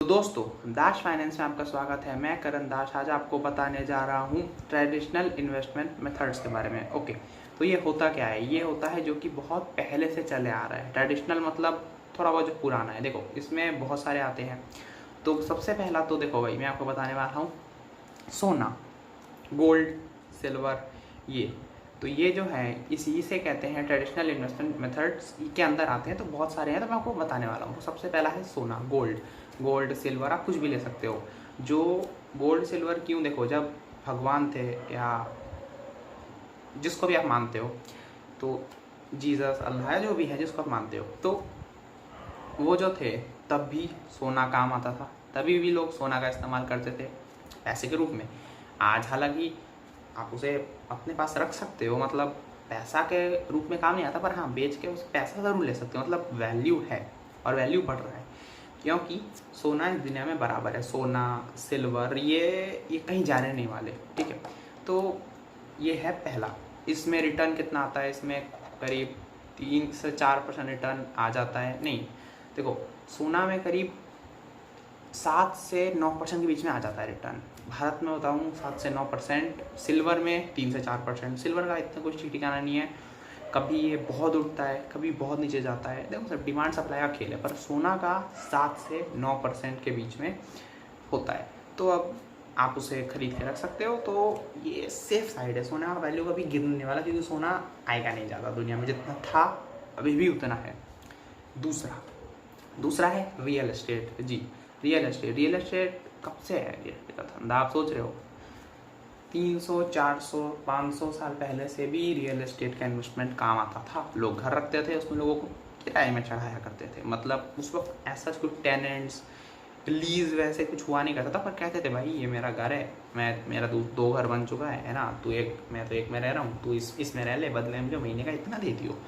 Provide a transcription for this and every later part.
तो दोस्तों, दाश फाइनेंस में आपका स्वागत है। मैं करण दाश आज आपको बताने जा रहा हूँ ट्रेडिशनल इन्वेस्टमेंट मेथड्स के बारे में। ओके, तो ये होता क्या है? ये होता है जो कि बहुत पहले से चले आ रहा है। ट्रेडिशनल मतलब थोड़ा बहुत जो पुराना है। देखो, इसमें बहुत सारे आते हैं। तो सबसे पहला तो देखो भाई, मैं आपको बताने वाला हूँ सोना, गोल्ड, सिल्वर। ये जो है इसी से कहते हैं ट्रेडिशनल इन्वेस्टमेंट मेथड्स के अंदर आते हैं। तो बहुत सारे हैं, तो मैं आपको बताने वाला हूँ। तो सबसे पहला है सोना, गोल्ड सिल्वर, आप कुछ भी ले सकते हो। जो गोल्ड सिल्वर क्यों, देखो, जब भगवान थे या जिसको भी आप मानते हो, तो जीसस, अल्लाह, जो भी है जिसको आप मानते हो, तो वो जो थे तब भी सोना काम आता था। तभी भी लोग सोना का इस्तेमाल करते थे पैसे के रूप में। आज हालांकि आप उसे अपने पास रख सकते हो, मतलब पैसा के रूप में काम नहीं आता, पर हाँ, बेच के उस पैसा ज़रूर ले सकते हो। मतलब वैल्यू है और वैल्यू बढ़ रहा है, क्योंकि सोना इस दुनिया में बराबर है। सोना, सिल्वर, ये कहीं जाने नहीं वाले, ठीक है। तो ये है पहला। इसमें रिटर्न कितना आता है? इसमें करीब 3 से 4% रिटर्न आ जाता है। नहीं, देखो, सोना में करीब 7 से 9% के बीच में आ जाता है रिटर्न। भारत में बताऊँ 7 से 9%, सिल्वर में 3 से 4%। सिल्वर का इतना कुछ ठिकाना नहीं है, कभी ये बहुत उठता है, कभी बहुत नीचे जाता है। देखो, सब डिमांड सप्लाई का खेल है, पर सोना का 7 से 9% के बीच में होता है। तो अब आप उसे खरीद के रख सकते हो। तो ये सेफ साइड है। सोना का वैल्यू कभी गिरने वाला, क्योंकि सोना आएगा नहीं ज़्यादा, दुनिया में जितना था अभी भी उतना है। दूसरा है रियल एस्टेट। जी, रियल एस्टेट कब से है? रियल एस्टेट का धंधा आप सोच रहे हो, 300, 400, 500 साल पहले से भी रियल एस्टेट का इन्वेस्टमेंट काम आता था। लोग घर रखते थे, उसमें लोगों को किराए में चढ़ाया करते थे। मतलब उस वक्त ऐसा कुछ टेनेंट्स, लीज वैसे कुछ हुआ नहीं करता था, पर कहते थे भाई ये मेरा घर है, मेरा दो घर बन चुका है ना, मैं तो एक में रह रहा हूँ, तू इसमें रह ले, बदले में जो महीने का इतना दे दियो।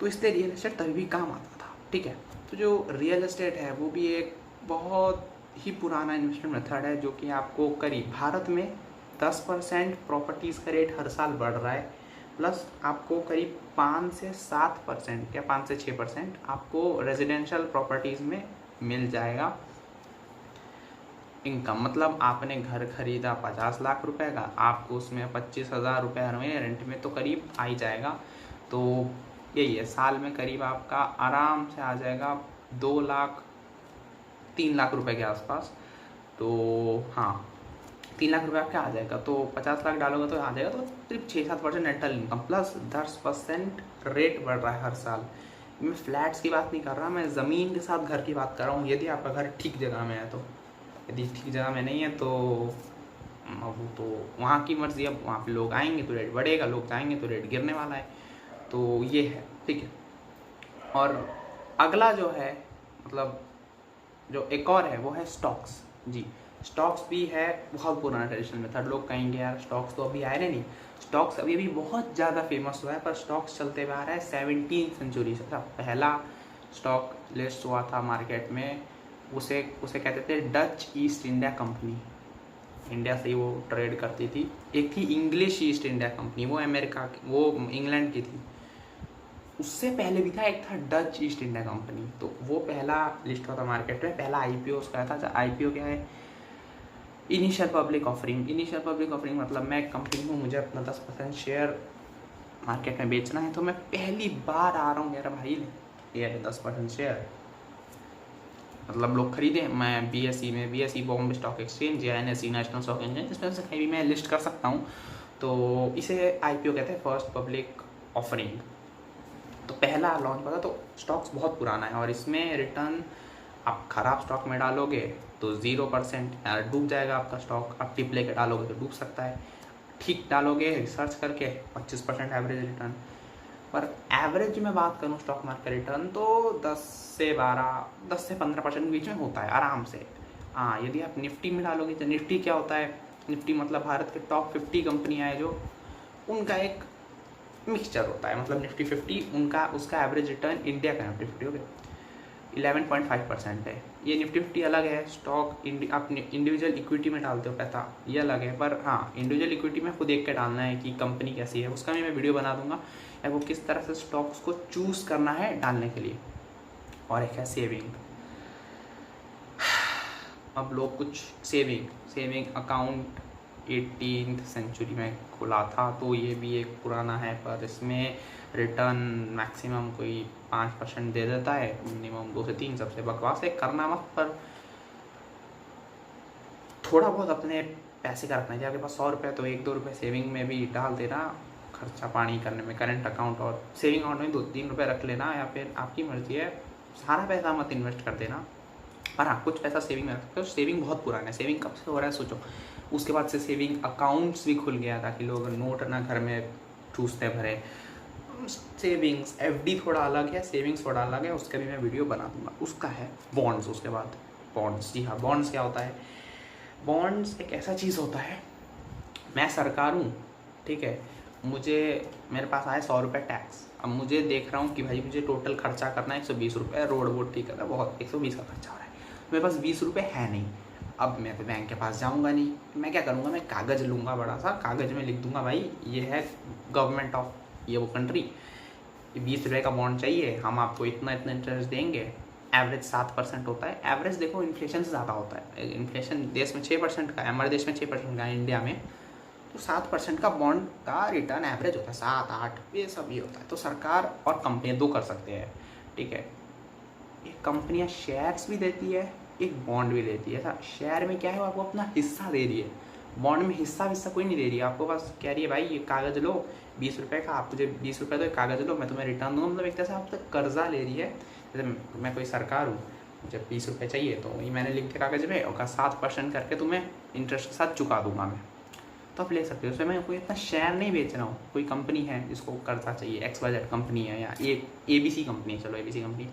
तो इसलिए रियल एस्टेट तभी भी काम आता था, ठीक है। तो जो रियल एस्टेट है वो भी एक बहुत ही पुराना इन्वेस्टमेंट मेथड है, जो कि आपको करीब भारत में 10% प्रॉपर्टीज़ का रेट हर साल बढ़ रहा है, प्लस आपको करीब 5 से 7% या 5 से 6% आपको रेजिडेंशियल प्रॉपर्टीज़ में मिल जाएगा इनकम। मतलब आपने घर खरीदा 50 लाख रुपए का, आपको उसमें 25,000 रुपये हर महीने रेंट में तो करीब आ ही जाएगा। तो यही है, साल में करीब आपका आराम से आ जाएगा 2 लाख 3 लाख रुपए के आसपास। तो हाँ, 3 लाख रुपये आपका आ जाएगा। तो 50 लाख डालोगे तो आ जाएगा, तो करीब 6-7% रेंटल इनकम, प्लस 10% रेट बढ़ रहा है हर साल। मैं फ्लैट्स की बात नहीं कर रहा, मैं ज़मीन के साथ घर की बात कर रहा हूँ। यदि आपका घर ठीक जगह में है तो, यदि ठीक जगह में नहीं है तो वो तो वहाँ की मर्जी। अब वहाँ पे लोग आएंगे तो रेट बढ़ेगा, लोग जाएंगे तो रेट गिरने वाला है। तो ये है, ठीक है। और अगला जो है, मतलब जो एक और है, वो है स्टॉक्स। जी, स्टॉक्स भी है बहुत पुराना ट्रेडिशनल मेथड। लोग कहेंगे यार स्टॉक्स तो अभी आए नहीं। स्टॉक्स अभी भी बहुत ज़्यादा फेमस हुआ है, पर स्टॉक्स चलते हुए आ रहा है 17वीं सेंचुरी से। पहला स्टॉक लिस्ट हुआ था मार्केट में, उसे कहते थे Dutch east India company. India से ही वो ट्रेड करती थी। एक थी इंग्लिश ईस्ट इंडिया कंपनी, वो इंग्लैंड की थी। उससे पहले भी था, एक था डच ईस्ट इंडिया कंपनी। तो वो पहला लिस्ट हुआ था मार्केट में, पहला आईपीओ उसका था। आईपीओ क्या है? Initial public offering. Initial public offering मतलब मैं एक कंपनी हूँ, मुझे अपना 10% शेयर मार्केट में बेचना है, तो मैं पहली बार आ रहा हूँ, मेरा भाई ये 10% शेयर, मतलब लोग खरीदें। मैं बीएसई बॉम्बे स्टॉक एक्सचेंज या एनएसई नेशनल स्टॉक एक्सचेंज, इसमें से कहीं भी मैं लिस्ट कर सकता हूँ। तो इसे आईपीओ कहते हैं, फर्स्ट पब्लिक ऑफरिंग। तो पहला लॉन्च हुआ था। तो स्टॉक्स बहुत पुराना है, और इसमें रिटर्न आप खराब स्टॉक में डालोगे तो 0%, डूब जाएगा आपका स्टॉक। आप टिप लेके डालोगे तो डूब सकता है, ठीक डालोगे रिसर्च करके 25% एवरेज रिटर्न। पर एवरेज में बात करूँ स्टॉक मार्केट रिटर्न, तो 10 से 15% के बीच में होता है आराम से। हाँ, यदि आप निफ्टी में डालोगे तो निफ्टी क्या होता है? निफ्टी मतलब भारत के टॉप 50 कंपनियाँ हैं, जो उनका एक मिक्सचर होता है। मतलब निफ्टी 50 उसका एवरेज रिटर्न इंडिया का निफ्टी 50 हो गया 11.5% है। ये निफ्टी 50 अलग है। स्टॉक आप इंडिविजुअल इक्विटी में डालते हो पैसा, ये अलग है। पर हाँ, इंडिविजुअल इक्विटी में खुद देख के डालना है कि कंपनी कैसी है, उसका भी मैं वीडियो बना दूंगा, या वो किस तरह से स्टॉक्स को चूज़ करना है डालने के लिए। और एक है सेविंग। अब लोग कुछ सेविंग अकाउंट 18th सेंचुरी में खुला था, तो ये भी एक पुराना है, पर इसमें रिटर्न मैक्सिमम कोई 5% दे देता है, मिनिमम 2 से 3, सबसे बकवास है, करना मत, पर थोड़ा बहुत अपने पैसे का रखना चाहिए। आपके पास 100 रुपये तो 1-2 रुपये सेविंग में भी डाल देना, खर्चा पानी करने में। करेंट अकाउंट और सेविंग अकाउंट में 2-3 रुपये रख लेना, या फिर आपकी मर्जी है, सारा पैसा मत इन्वेस्ट कर देना, पर हाँ कुछ पैसा सेविंग में रख सकते हो। सेविंग बहुत पुराना है, सेविंग कब से हो रहा है सोचो। उसके बाद से सेविंग अकाउंट्स भी खुल गया ताकि लोग नोट ना घर में ठूसते भरे। सेविंग्स एफडी थोड़ा अलग है, सेविंग्स थोड़ा अलग है, उसका भी मैं वीडियो बना दूंगा। उसका है बॉन्ड्स, उसके बाद बॉन्ड्स। जी हाँ, बॉन्ड्स क्या होता है? बॉन्ड्स एक ऐसा चीज़ होता है, मैं सरकार हूँ, ठीक है, मेरे पास आए 100 रुपये टैक्स। अब मुझे देख रहा हूँ कि भाई मुझे टोटल खर्चा करना है 120 रुपये, रोड वोड ठीक करना बहुत, 120 का खर्चा हो रहा है, मेरे पास 20 रुपये है नहीं। अब मैं तो बैंक के पास जाऊँगा नहीं, मैं क्या करूँगा, मैं कागज़ लूँगा, बड़ा सा कागज़ में लिख दूँगा भाई ये है गवर्नमेंट ऑफ ये वो कंट्री, 20 रुपये का बॉन्ड चाहिए, हम आपको इतना इतना इंटरेस्ट देंगे। एवरेज 7% होता है। एवरेज देखो इन्फ्लेशन से ज़्यादा होता है, इन्फ्लेशन देश में 6% का है, हमारे देश में 6% का है इंडिया में, तो 7% का बॉन्ड का रिटर्न एवरेज होता है, 7-8 ये सब ये होता है। तो सरकार और कंपनियाँ दो कर सकते हैं, ठीक है। एक कंपनियाँ शेयर्स भी देती है, एक बॉन्ड भी देती है। शेयर में क्या है, वो आपको अपना हिस्सा दे रही है, बॉन्ड में हिस्सा कोई नहीं दे रही है आपको, बस कह रही है भाई ये कागज़ लो 20 रुपये का, आप मुझे 20 रुपये तो कागज़ लो, मैं तुम्हें रिटर्न दूँगा। मतलब एक तरह से आप तक कर्जा ले रही है। जैसे मैं कोई सरकार हूँ, मुझे 20 रुपये चाहिए, तो ये मैंने लिख दिया कागज़ में, और 7% करके तुम्हें इंटरेस्ट के साथ चुका दूंगा मैं, तो आप ले सकते हो। उसमें मैं कोई इतना शेयर नहीं बेच रहा हूँ। कोई कंपनी है जिसको कर्जा चाहिए, XYZ कंपनी है या ABC कंपनी है, चलो ABC कंपनी,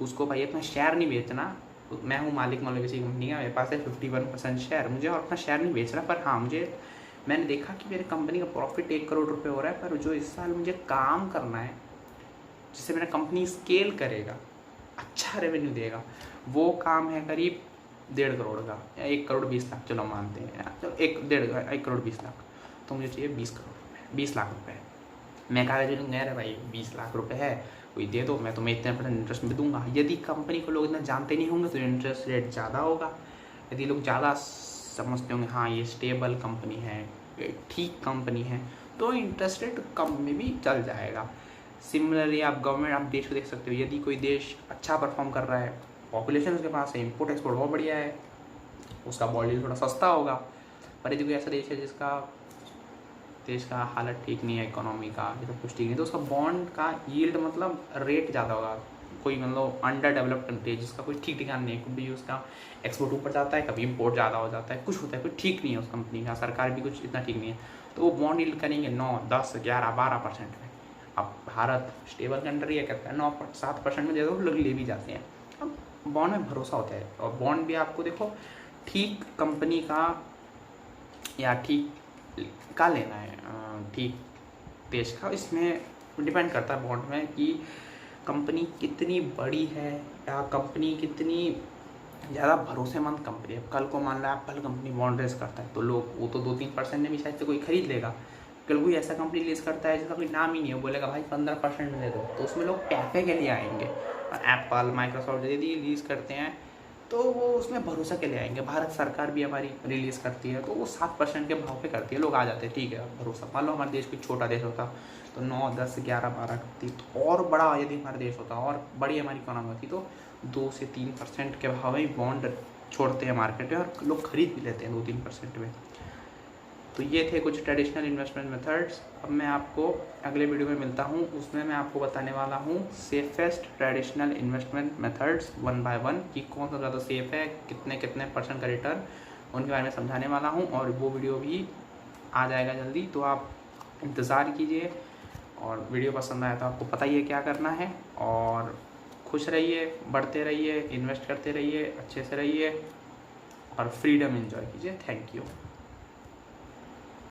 उसको भाई अपना शेयर नहीं बेचना, मैं हूँ मालिक मान लो किसी कंपनी का, मेरे पास है 51% शेयर, मुझे और अपना शेयर नहीं बेच रहा, पर हाँ मैंने देखा कि मेरे कंपनी का प्रॉफिट 1 करोड़ रुपये हो रहा है, पर जो इस साल मुझे काम करना है जिससे मेरा कंपनी स्केल करेगा, अच्छा रेवेन्यू देगा, वो काम है करीब 1.5 करोड़ का या 1 करोड़ 20 लाख, चलो मानते हैं, चलो 1 करोड़ 20 लाख, तो मुझे चाहिए 20 करोड़ रुपये, 20 लाख रुपये। मैं कहा अरे भाई 20 लाख रुपये है, कोई दे दो, मैं तुम्हें इतने % इंटरेस्ट में दूंगा। यदि कंपनी को लोग इतना जानते नहीं होंगे तो इंटरेस्ट रेट ज़्यादा होगा। यदि लोग ज़्यादा समझते होंगे हाँ ये स्टेबल कंपनी है, ठीक कंपनी है, तो इंटरेस्ट रेट कम में भी चल जाएगा। सिमिलरली आप गवर्नमेंट, आप देश को देख सकते हो, यदि कोई देश अच्छा परफॉर्म कर रहा है, पॉपुलेशन उसके पास है, इम्पोर्ट एक्सपोर्ट बहुत बढ़िया है, उसका बॉडी थोड़ा सस्ता होगा। पर यदि कोई ऐसा देश है जिसका देश का हालत ठीक नहीं है, इकोनॉमी का ये सब कुछ ठीक नहीं, तो उसका बॉन्ड का यील्ड मतलब रेट ज़्यादा होगा। कोई मतलब अंडर डेवलप्ड कंट्री है जिसका कोई ठीक ठिकाना नहीं है, कभी उसका एक्सपोर्ट ऊपर जाता है, कभी इम्पोर्ट ज़्यादा हो जाता है, कुछ होता है, कुछ ठीक नहीं है उस कंपनी का, सरकार भी कुछ इतना ठीक नहीं है, तो वो बॉन्ड यील्ड करेंगे 9, 10, 11, 12% में। अब भारत स्टेबल कंट्री है, कहता है 9-7% में, जैसे लोग ले भी जाते हैं। अब बॉन्ड में भरोसा होता है, और बॉन्ड भी आपको देखो ठीक कंपनी का या ठीक का लेना है, ठीक देश का, इसमें डिपेंड करता है बॉन्ड में कि कंपनी कितनी बड़ी है या कंपनी कितनी ज़्यादा भरोसेमंद कंपनी है। कल को मान लो एप्पल कंपनी बॉन्ड रेस करता है, तो लोग वो तो 2-3% में भी शायद से कोई खरीद लेगा। कल कोई ऐसा कंपनी रिलीज़ करता है जिसका कोई नाम ही नहीं है, बोलेगा भाई 15% में दे दो, तो उसमें लोग पैसे के लिए आएंगे। एप्पल, माइक्रोसॉफ्ट यदि रिलीज़ करते हैं तो वो उसमें भरोसा के लिए आएंगे। भारत सरकार भी हमारी रिलीज़ करती है तो वो 7% के भाव पे करती है, लोग आ जाते हैं, ठीक है भरोसा। मान लो हमारे देश कोई छोटा देश होता तो 9, 10, 11, 12 करती, तो और बड़ा यदि हमारा देश होता और बड़ी हमारी इकोनॉमी होती तो 2 से 3% के भाव में बॉन्ड छोड़ते हैं मार्केट में और लोग खरीद भी लेते हैं 2-3% में। तो ये थे कुछ ट्रेडिशनल इन्वेस्टमेंट मेथड्स। अब मैं आपको अगले वीडियो में मिलता हूँ, उसमें मैं आपको बताने वाला हूँ safest traditional investment methods 1 by 1 कि कौन सा ज़्यादा सेफ है, कितने % का रिटर्न, उनके बारे में समझाने वाला हूँ। और वो वीडियो भी आ जाएगा जल्दी, तो आप इंतज़ार कीजिए। और वीडियो पसंद आया तो आपको पता ही है क्या करना है। और खुश रहिए, बढ़ते रहिए, इन्वेस्ट करते रहिए, अच्छे से रहिए और फ्रीडम एंजॉय कीजिए। Thank you.